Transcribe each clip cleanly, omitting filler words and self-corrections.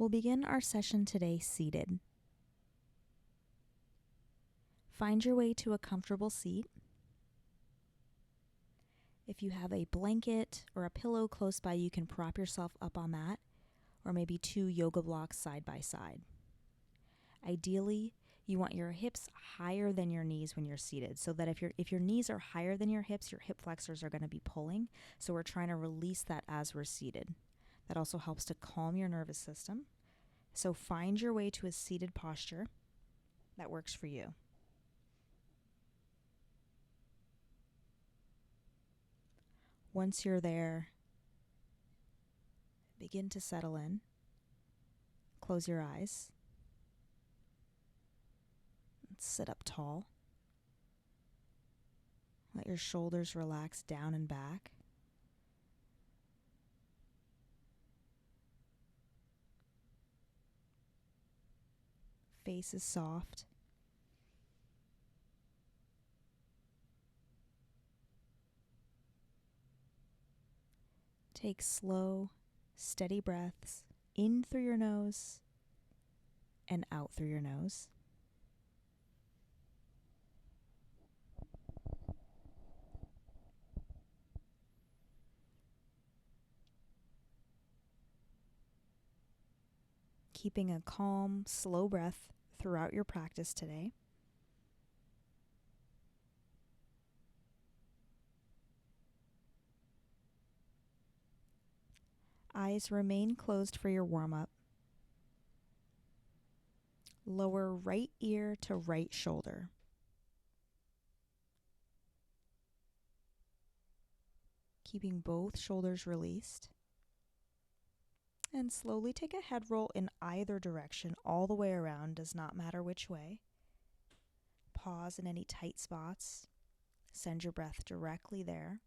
We'll begin our session today seated. Find your way to a comfortable seat. If you have a blanket or a pillow close by, you can prop yourself up on that, or maybe 2 yoga blocks side by side. Ideally, you want your hips higher than your knees when you're seated, so that if your knees are higher than your hips hip flexors are going to be pulling. So we're trying to release that as we're seated. That also helps to calm your nervous system. So find your way to a seated posture that works for you. Once you're there, begin to settle in. Close your eyes. Sit up tall. Let your shoulders relax down and back. Face is soft. Take slow, steady breaths in through your nose and out through your nose. Keeping a calm, slow breath throughout your practice today. Eyes remain closed for your warm-up. Lower right ear to right shoulder. Keeping both shoulders released. And slowly take a head roll in either direction, all the way around, does not matter which way. Pause in any tight spots. Send your breath directly there.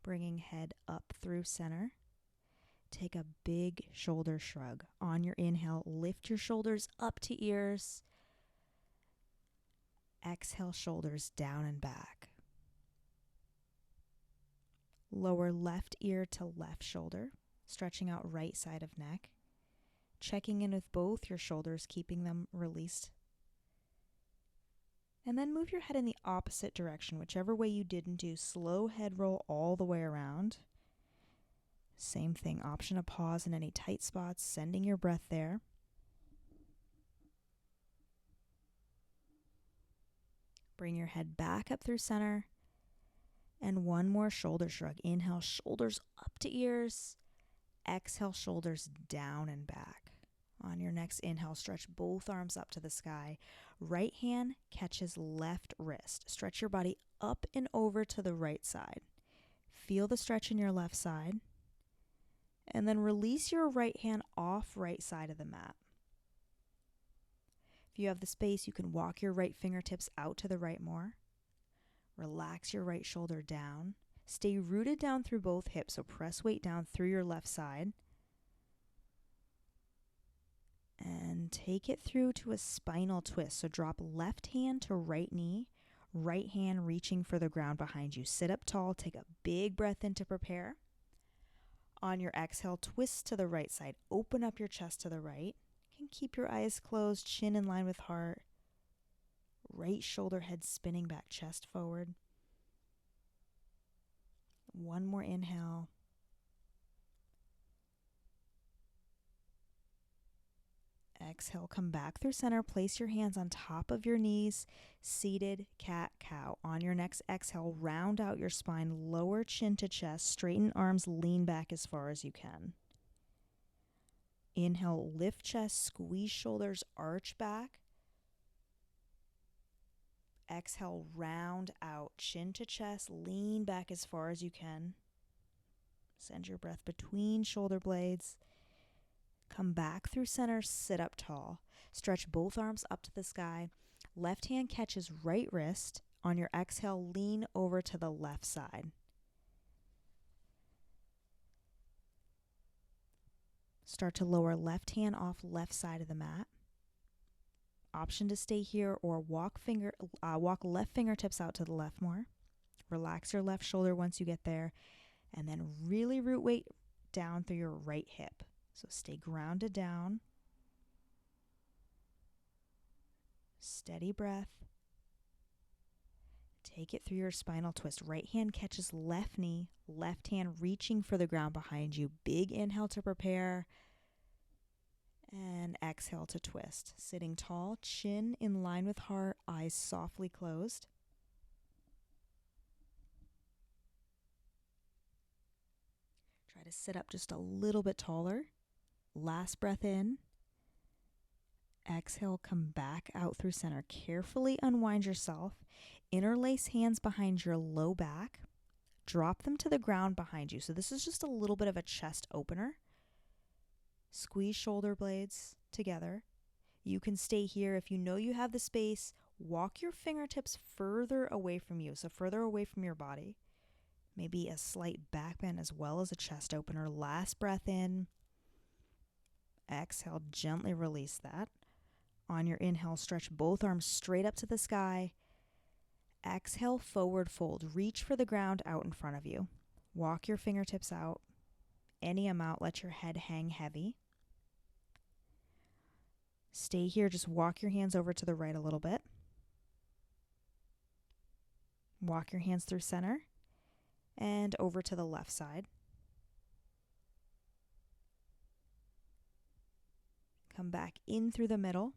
Bringing head up through center. Take a big shoulder shrug. On your inhale, lift your shoulders up to ears. Exhale, shoulders down and back. Lower left ear to left shoulder, stretching out right side of neck. Checking in with both your shoulders, keeping them released. And then move your head in the opposite direction, whichever way you didn't do. Slow head roll all the way around. Same thing, option to pause in any tight spots, sending your breath there. Bring your head back up through center. And one more shoulder shrug. Inhale, shoulders up to ears. Exhale, shoulders down and back. On your next inhale, stretch both arms up to the sky. Right hand catches left wrist. Stretch your body up and over to the right side. Feel the stretch in your left side. And then release your right hand off right side of the mat. If you have the space, you can walk your right fingertips out to the right more. Relax your right shoulder down. Stay rooted down through both hips, so press weight down through your left side. And take it through to a spinal twist. So drop left hand to right knee, right hand reaching for the ground behind you. Sit up tall, take a big breath in to prepare. On your exhale, twist to the right side. Open up your chest to the right. You can keep your eyes closed, chin in line with heart. Right shoulder head spinning back, chest forward. One more inhale. Exhale, come back through center. Place your hands on top of your knees. Seated cat-cow. On your next exhale, round out your spine. Lower chin to chest. Straighten arms. Lean back as far as you can. Inhale, lift chest. Squeeze shoulders. Arch back. Exhale, round out. Chin to chest. Lean back as far as you can. Send your breath between shoulder blades. Come back through center, sit up tall. Stretch both arms up to the sky. Left hand catches right wrist. On your exhale, lean over to the left side. Start to lower left hand off left side of the mat. Option to stay here or walk left fingertips out to the left more. Relax your left shoulder once you get there. And then really root weight down through your right hip. So stay grounded down. Steady breath. Take it through your spinal twist. Right hand catches left knee, left hand reaching for the ground behind you. Big inhale to prepare. And exhale to twist. Sitting tall, chin in line with heart, eyes softly closed. Try to sit up just a little bit taller. Last breath in. Exhale, come back out through center. Carefully unwind yourself. Interlace hands behind your low back. Drop them to the ground behind you. So this is just a little bit of a chest opener. Squeeze shoulder blades together. You can stay here. If you know you have the space, walk your fingertips further away from you. So further away from your body. Maybe a slight back bend as well as a chest opener. Last breath in. Exhale, gently release that. On your inhale, stretch both arms straight up to the sky. Exhale, forward fold. Reach for the ground out in front of you. Walk your fingertips out. Any amount, let your head hang heavy. Stay here, just walk your hands over to the right a little bit. Walk your hands through center and over to the left side. Come back in through the middle.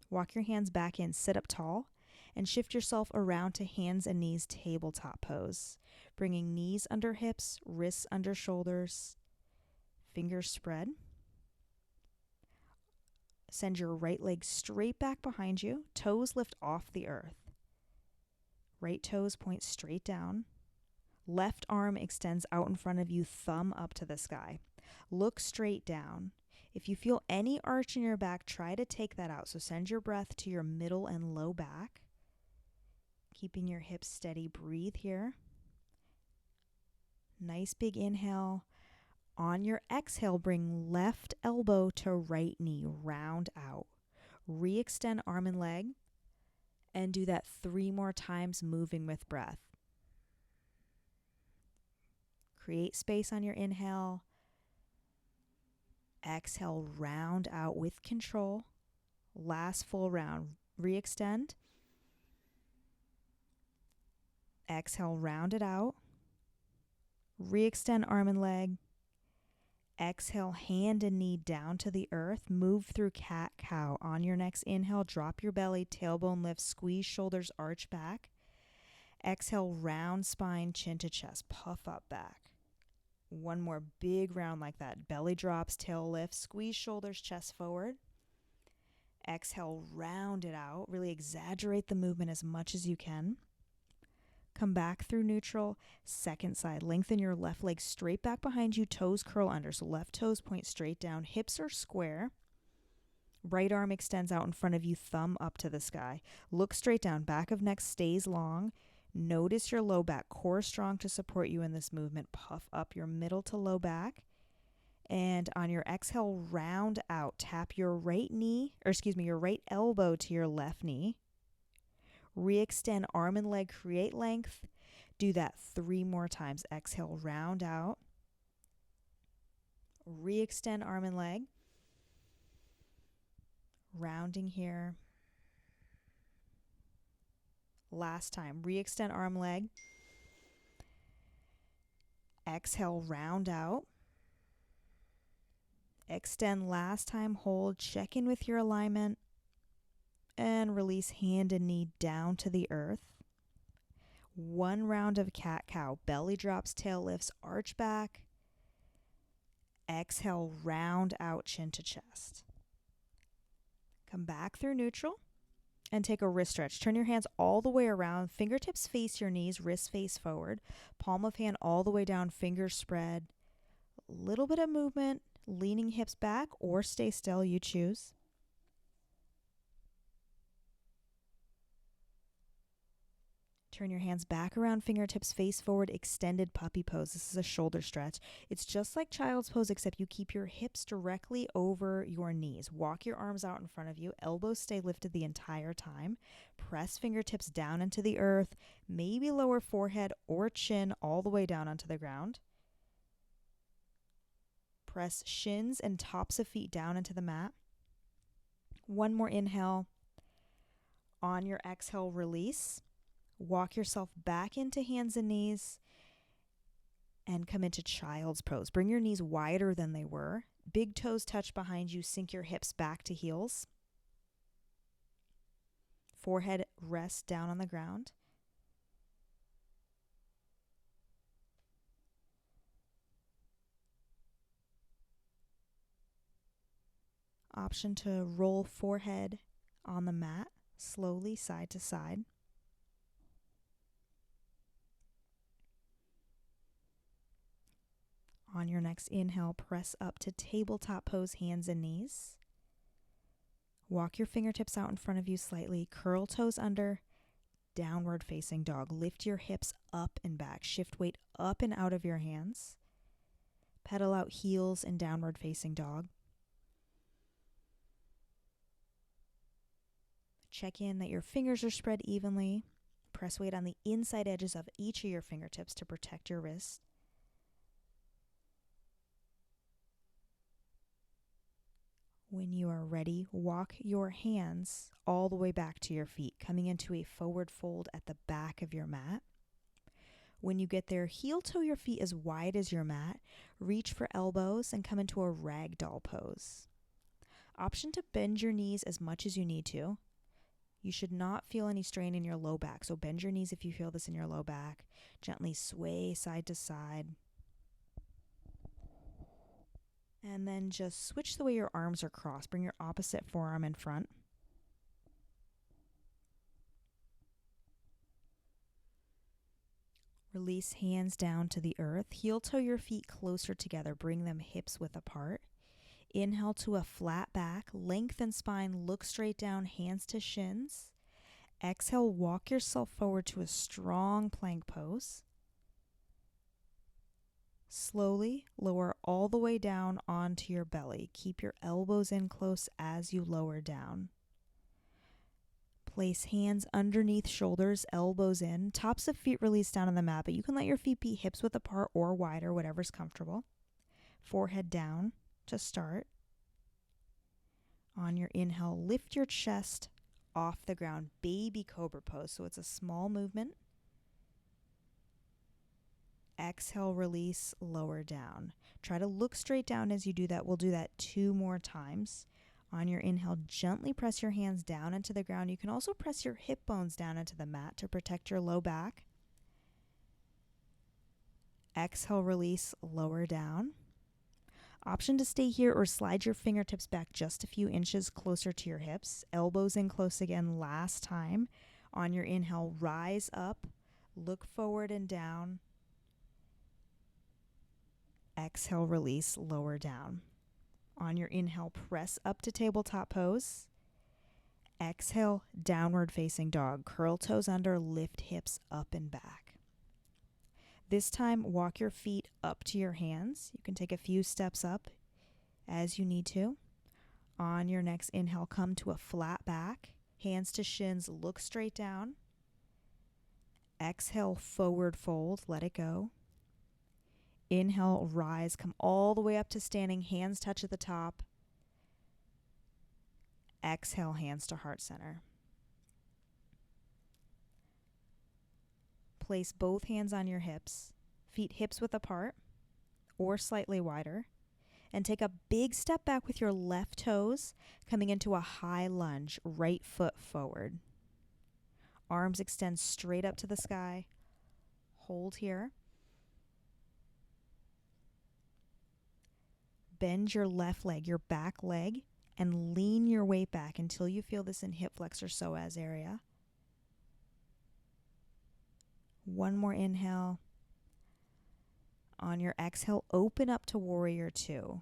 Walk your hands back in, sit up tall, and shift yourself around to hands and knees tabletop pose. Bringing knees under hips, wrists under shoulders, fingers spread. Send your right leg straight back behind you, toes lift off the earth. Right toes point straight down. Left arm extends out in front of you, thumb up to the sky. Look straight down. If you feel any arch in your back, try to take that out. So send your breath to your middle and low back. Keeping your hips steady, breathe here. Nice big inhale. On your exhale, bring left elbow to right knee, round out. Re-extend arm and leg, and do that 3 more times, moving with breath. Create space on your inhale. Exhale, round out with control. Last full round. Re-extend. Exhale, round it out. Re-extend arm and leg. Exhale, hand and knee down to the earth. Move through cat-cow. On your next inhale, drop your belly, tailbone lift, squeeze shoulders, arch back. Exhale, round spine, chin to chest, puff up back. One more big round like that. Belly drops, tail lifts, squeeze shoulders, chest forward. Exhale, round it out. Really exaggerate the movement as much as you can. Come back through neutral. Second side. Lengthen your left leg straight back behind you. Toes curl under. So left toes point straight down. Hips are square. Right arm extends out in front of you. Thumb up to the sky. Look straight down. Back of neck stays long. Notice your low back. Core strong to support you in this movement. Puff up your middle to low back. And on your exhale, round out. Tap your right your right elbow to your left knee. Re-extend arm and leg, create length. Do that 3 more times. Exhale, round out. Re-extend arm and leg. Rounding here. Last time. Re-extend arm, leg. Exhale, round out. Extend last time, hold. Check in with your alignment. And release hand and knee down to the earth. 1 round of cat-cow. Belly drops, tail lifts, arch back. Exhale, round out, chin to chest. Come back through neutral and take a wrist stretch. Turn your hands all the way around. Fingertips face your knees, wrists face forward. Palm of hand all the way down, fingers spread. A little bit of movement, leaning hips back or stay still, you choose. Turn your hands back around, fingertips face forward, extended puppy pose. This is a shoulder stretch. It's just like child's pose, except you keep your hips directly over your knees. Walk your arms out in front of you. Elbows stay lifted the entire time. Press fingertips down into the earth. Maybe lower forehead or chin all the way down onto the ground. Press shins and tops of feet down into the mat. One more inhale. On your exhale, release. Walk yourself back into hands and knees and come into child's pose. Bring your knees wider than they were. Big toes touch behind you. Sink your hips back to heels. Forehead rests down on the ground. Option to roll forehead on the mat, slowly side to side. On your next inhale, press up to tabletop pose, hands and knees. Walk your fingertips out in front of you slightly. Curl toes under, downward facing dog. Lift your hips up and back. Shift weight up and out of your hands. Pedal out heels in downward facing dog. Check in that your fingers are spread evenly. Press weight on the inside edges of each of your fingertips to protect your wrists. When you are ready, walk your hands all the way back to your feet, coming into a forward fold at the back of your mat. When you get there, heel toe your feet as wide as your mat. Reach for elbows and come into a ragdoll pose. Option to bend your knees as much as you need to. You should not feel any strain in your low back, so bend your knees if you feel this in your low back. Gently sway side to side. And then just switch the way your arms are crossed. Bring your opposite forearm in front. Release hands down to the earth. Heel toe your feet closer together. Bring them hips width apart. Inhale to a flat back. Lengthen spine. Look straight down. Hands to shins. Exhale, walk yourself forward to a strong plank pose. Slowly lower all the way down onto your belly. Keep your elbows in close as you lower down. Place hands underneath shoulders, elbows in. Tops of feet release down on the mat, but you can let your feet be hips width apart or wider, whatever's comfortable. Forehead down to start. On your inhale, lift your chest off the ground. Baby cobra pose. So it's a small movement. Exhale, release, lower down. Try to look straight down as you do that. We'll do that 2 more times. On your inhale, gently press your hands down into the ground. You can also press your hip bones down into the mat to protect your low back. Exhale, release, lower down. Option to stay here or slide your fingertips back just a few inches closer to your hips. Elbows in close again last time. On your inhale, rise up, look forward and down. Exhale, release, lower down. On your inhale, press up to tabletop pose. Exhale, downward facing dog. Curl toes under, lift hips up and back. This time, walk your feet up to your hands. You can take a few steps up as you need to. On your next inhale, come to a flat back. Hands to shins, look straight down. Exhale, forward fold, let it go. Inhale, rise, come all the way up to standing, hands touch at the top. Exhale, hands to heart center. Place both hands on your hips, feet hips width apart or slightly wider, and take a big step back with your left toes, coming into a high lunge, right foot forward. Arms extend straight up to the sky. Hold here. Bend your left leg, your back leg, and lean your weight back until you feel this in hip flexor psoas area. One more inhale. On your exhale, open up to warrior 2.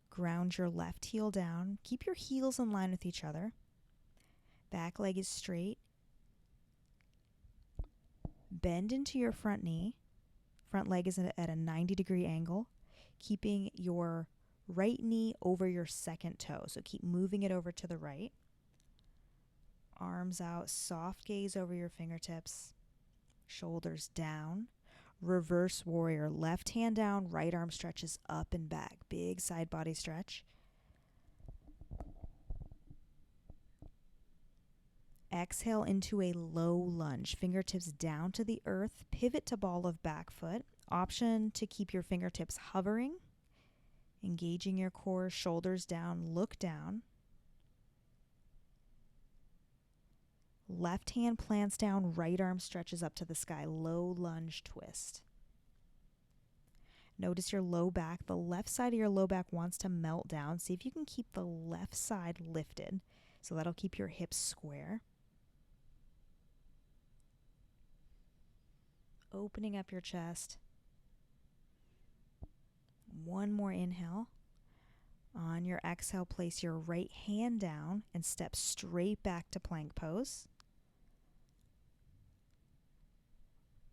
Ground your left heel down. Keep your heels in line with each other. Back leg is straight. Bend into your front knee. Front leg is at a 90-degree angle, keeping your right knee over your second toe. So keep moving it over to the right. Arms out, soft gaze over your fingertips. Shoulders down. Reverse warrior, left hand down, right arm stretches up and back. Big side body stretch. Exhale into a low lunge. Fingertips down to the earth. Pivot to ball of back foot. Option to keep your fingertips hovering. Engaging your core, shoulders down, look down. Left hand plants down, right arm stretches up to the sky. Low lunge twist. Notice your low back. The left side of your low back wants to melt down. See if you can keep the left side lifted. So that'll keep your hips square. Opening up your chest. One more inhale. On your exhale, place your right hand down and step straight back to plank pose.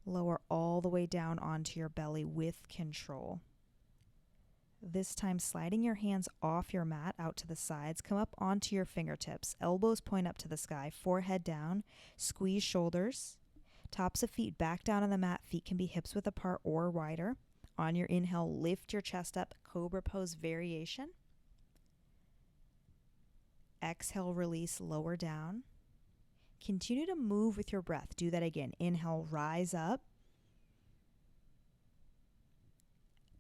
Lower all the way down onto your belly with control. This time, sliding your hands off your mat out to the sides. Come up onto your fingertips. Elbows point up to the sky. Forehead down. Squeeze shoulders. Tops of feet back down on the mat. Feet can be hips width apart or wider. On your inhale, lift your chest up. Cobra pose variation. Exhale, release, lower down. Continue to move with your breath. Do that again. Inhale, rise up.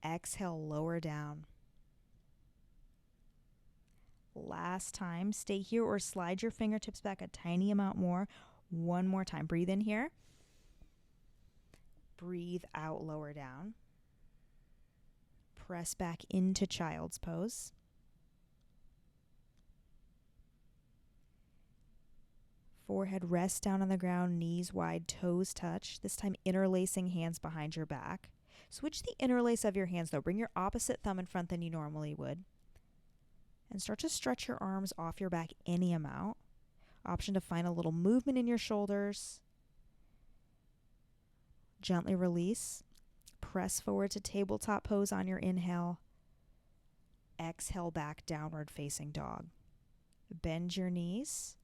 Exhale, lower down. Last time, stay here or slide your fingertips back a tiny amount more. One more time. Breathe in here. Breathe out, lower down. Press back into child's pose. Forehead rests down on the ground, knees wide, toes touch. This time interlacing hands behind your back. Switch the interlace of your hands though. Bring your opposite thumb in front than you normally would. And start to stretch your arms off your back any amount. Option to find a little movement in your shoulders. Gently release. Press forward to tabletop pose on your inhale. Exhale back, downward facing dog. Bend your knees.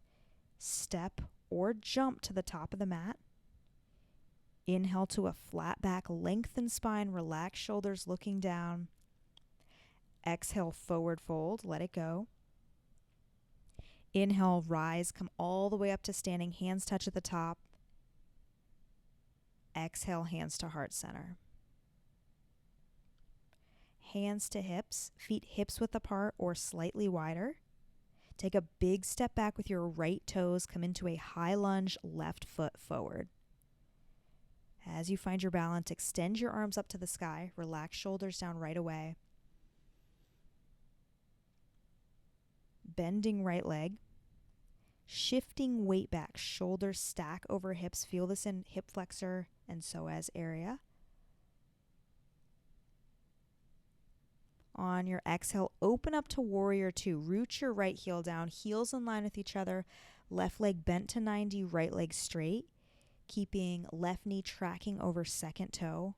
Step or jump to the top of the mat. Inhale to a flat back, lengthen spine, relax shoulders looking down. Exhale, forward fold, let it go. Inhale, rise, come all the way up to standing, hands touch at the top. Exhale, hands to heart center. Hands to hips, feet hips width apart or slightly wider. Take a big step back with your right toes. Come into a high lunge, left foot forward. As you find your balance, extend your arms up to the sky. Relax shoulders down right away. Bending right leg. Shifting weight back. Shoulders stack over hips. Feel this in hip flexor and psoas area. On your exhale, open up to warrior two. Root your right heel down. Heels in line with each other. Left leg bent to 90, right leg straight. Keeping left knee tracking over second toe.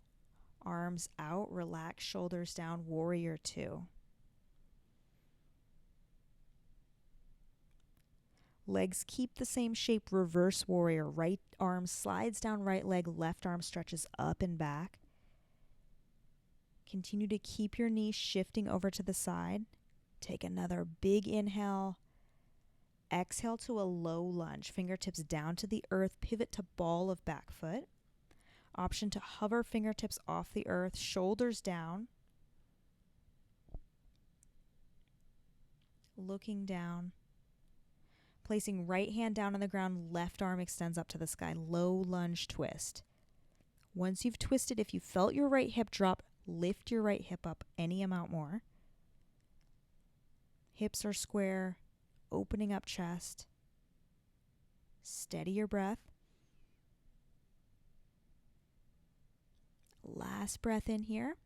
Arms out, relax shoulders down, warrior two. Legs keep the same shape, reverse warrior. Right arm slides down right leg, left arm stretches up and back. Continue to keep your knees shifting over to the side. Take another big inhale. Exhale to a low lunge. Fingertips down to the earth. Pivot to ball of back foot. Option to hover fingertips off the earth. Shoulders down. Looking down. Placing right hand down on the ground. Left arm extends up to the sky. Low lunge twist. Once you've twisted, if you felt your right hip drop, lift your right hip up any amount more. Hips are square, opening up chest. Steady your breath. Last breath in here.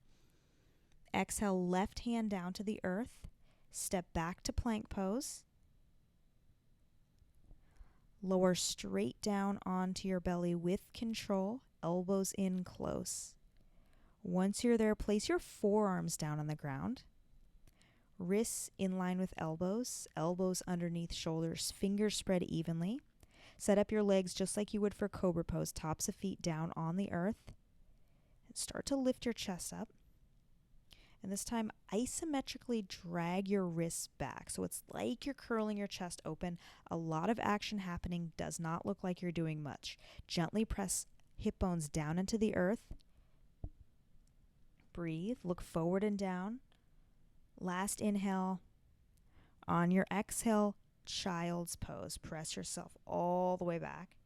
Exhale, left hand down to the earth. Step back to plank pose. Lower straight down onto your belly with control. elbows in close. Once you're there, place your forearms down on the ground. Wrists in line with elbows, elbows underneath shoulders, fingers spread evenly. Set up your legs just like you would for cobra pose, tops of feet down on the earth. And start to lift your chest up. And this time, isometrically drag your wrists back. So it's like you're curling your chest open. A lot of action happening, does not look like you're doing much. Gently press hip bones down into the earth. Breathe, look forward and down. Last inhale. On your exhale, child's pose. Press yourself all the way back.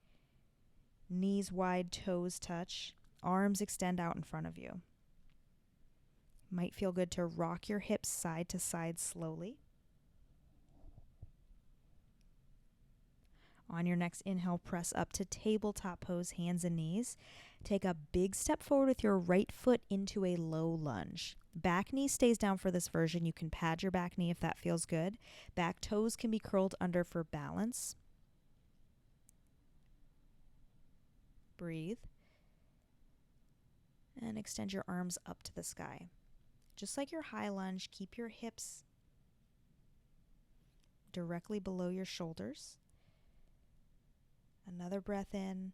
Knees wide, toes touch. Arms extend out in front of you. Might feel good to rock your hips side to side slowly. On your next inhale, press up to tabletop pose, hands and knees. Take a big step forward with your right foot into a low lunge. Back knee stays down for this version. You can pad your back knee if that feels good. Back toes can be curled under for balance. Breathe. And extend your arms up to the sky. Just like your high lunge, keep your hips directly below your shoulders. Another breath in.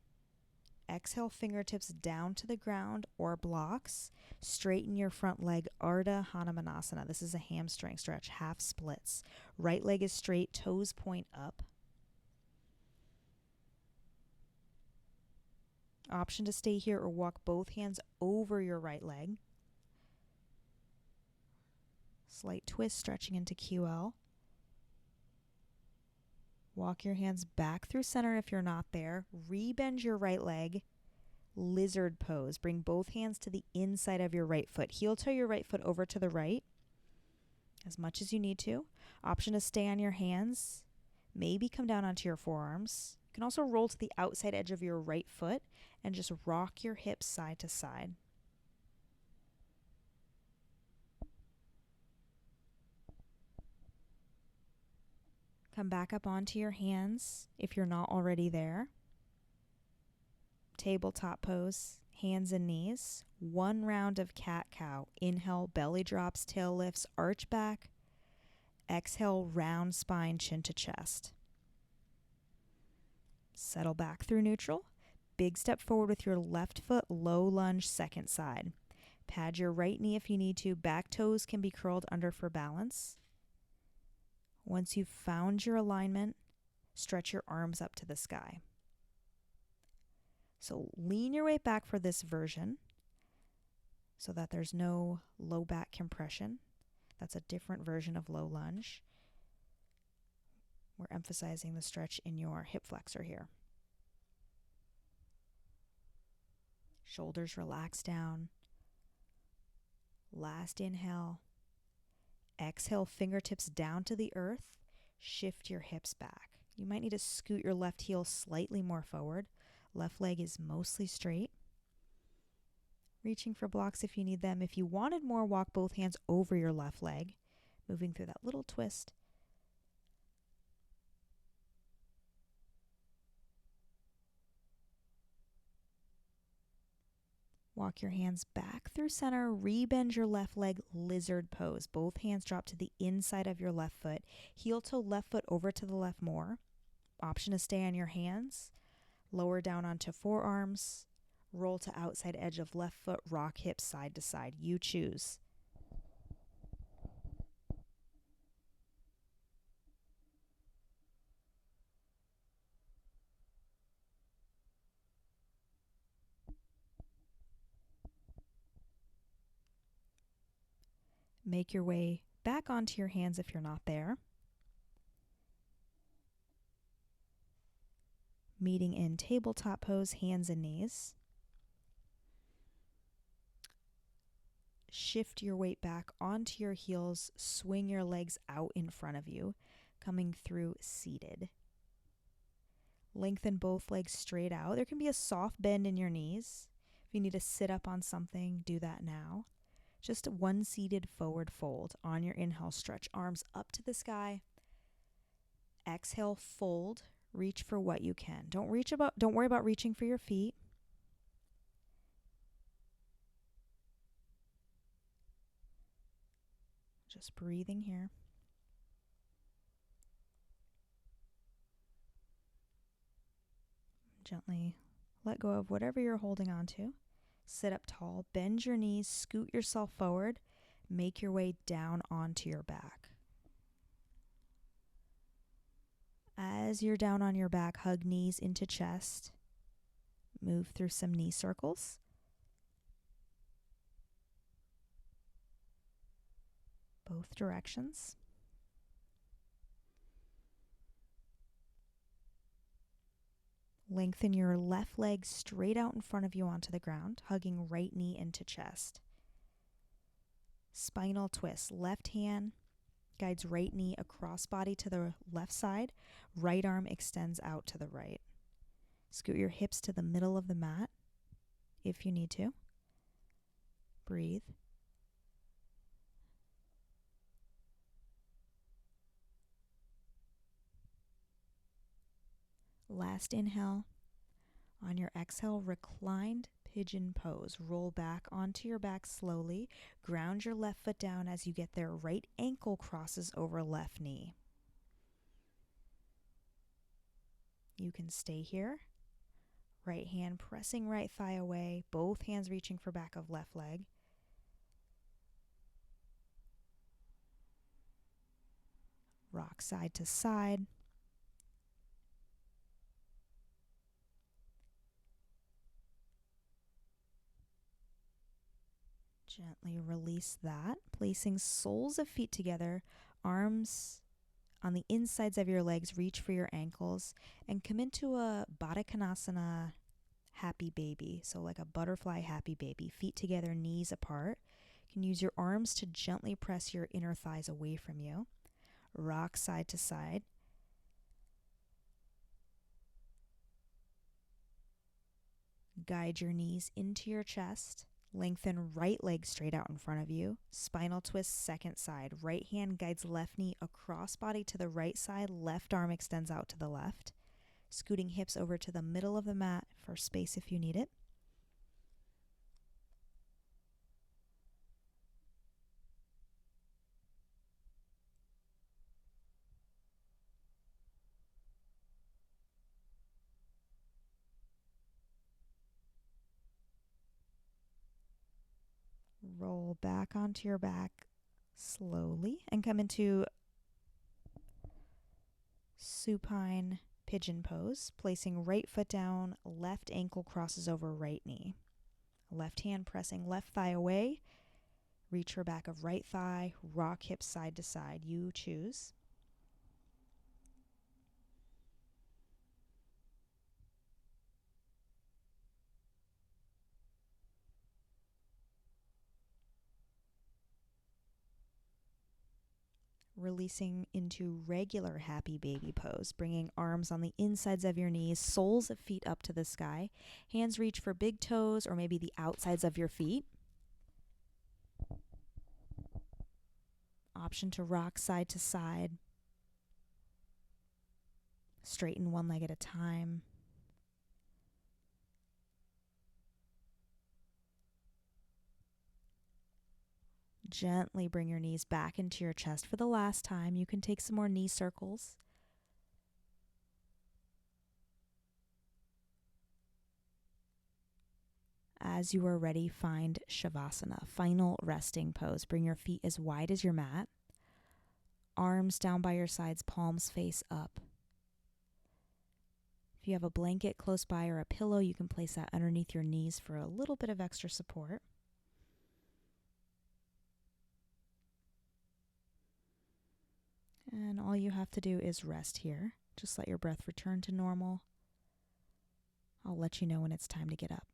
Exhale, fingertips down to the ground or blocks. Straighten your front leg, Ardha Hanumanasana. This is a hamstring stretch, half splits. Right leg is straight, toes point up. Option to stay here or walk both hands over your right leg. Slight twist, stretching into QL. Walk your hands back through center if you're not there. Rebend your right leg. Lizard pose. Bring both hands to the inside of your right foot. Heel toe your right foot over to the right as much as you need to. Option to stay on your hands. Maybe come down onto your forearms. You can also roll to the outside edge of your right foot and just rock your hips side to side. Come back up onto your hands if you're not already there. Tabletop pose, hands and knees. One round of cat-cow. Inhale, belly drops, tail lifts, arch back. Exhale, round spine, chin to chest. Settle back through neutral. Big step forward with your left foot, low lunge, second side. Pad your right knee if you need to. Back toes can be curled under for balance. Once you've found your alignment, stretch your arms up to the sky. So lean your weight back for this version so that there's no low back compression. That's a different version of low lunge. We're emphasizing the stretch in your hip flexor here. Shoulders relax down. Last inhale. Exhale, fingertips down to the earth. Shift your hips back. You might need to scoot your left heel slightly more forward. Left leg is mostly straight. Reaching for blocks if you need them. If you wanted more, walk both hands over your left leg, moving through that little twist. Walk your hands back through center, rebend your left leg, lizard pose. Both hands drop to the inside of your left foot. Heel toe left foot over to the left more. Option to stay on your hands. Lower down onto forearms. Roll to outside edge of left foot, rock hips side to side. You choose. Make your way back onto your hands if you're not there. Meeting in tabletop pose, hands and knees. Shift your weight back onto your heels. Swing your legs out in front of you, coming through seated. Lengthen both legs straight out. There can be a soft bend in your knees. If you need to sit up on something, do that now. Just one seated forward fold. On your inhale, stretch arms up to the sky. Exhale, fold. Reach for what you can. Don't worry about reaching for your feet. Just breathing here. Gently let go of whatever you're holding on to. Sit up tall, bend your knees, scoot yourself forward, make your way down onto your back. As you're down on your back, hug knees into chest. Move through some knee circles. Both directions. Lengthen your left leg straight out in front of you onto the ground, hugging right knee into chest. Spinal twist. Left hand guides right knee across body to the left side. Right arm extends out to the right. Scoot your hips to the middle of the mat if you need to. Breathe. Last inhale. On your exhale, reclined pigeon pose. Roll back onto your back slowly. Ground your left foot down as you get there. Right ankle crosses over left knee. You can stay here. Right hand pressing right thigh away. Both hands reaching for back of left leg. Rock side to side. Gently release that, placing soles of feet together, arms on the insides of your legs, reach for your ankles, and come into a Baddha Konasana happy baby. So like a butterfly happy baby, feet together, knees apart. You can use your arms to gently press your inner thighs away from you. Rock side to side. Guide your knees into your chest. Lengthen right leg straight out in front of you. Spinal twist second side. Right hand guides left knee across body to the right side. Left arm extends out to the left. Scooting hips over to the middle of the mat for space if you need it. Roll back onto your back slowly and come into supine pigeon pose, placing right foot down, left ankle crosses over right knee. Left hand pressing left thigh away. Reach for back of right thigh, rock hips side to side. You choose. Releasing into regular happy baby pose, bringing arms on the insides of your knees, soles of feet up to the sky. Hands reach for big toes or maybe the outsides of your feet. Option to rock side to side. Straighten one leg at a time. Gently bring your knees back into your chest for the last time. You can take some more knee circles. As you are ready, find Shavasana, final resting pose. Bring your feet as wide as your mat. Arms down by your sides, palms face up. If you have a blanket close by or a pillow, you can place that underneath your knees for a little bit of extra support. And all you have to do is rest here. Just let your breath return to normal. I'll let you know when it's time to get up.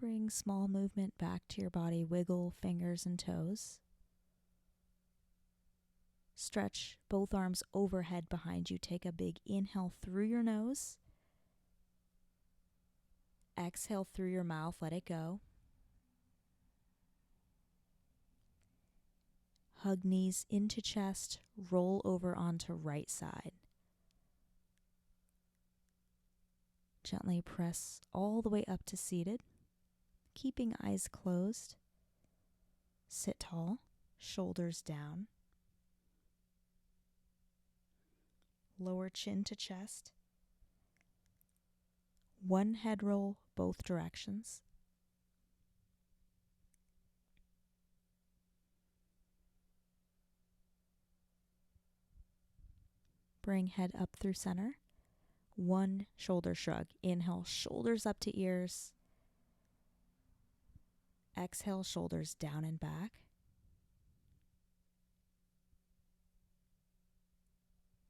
Bring small movement back to your body. Wiggle fingers and toes. Stretch both arms overhead behind you. Take a big inhale through your nose. Exhale through your mouth. Let it go. Hug knees into chest. Roll over onto right side. Gently press all the way up to seated, keeping eyes closed. Sit tall, shoulders down. Lower chin to chest. One head roll both directions. Bring head up through center. One shoulder shrug. Inhale, shoulders up to ears. Exhale, shoulders down and back.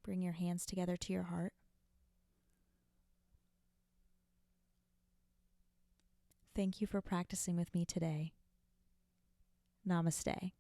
Bring your hands together to your heart. Thank you for practicing with me today. Namaste.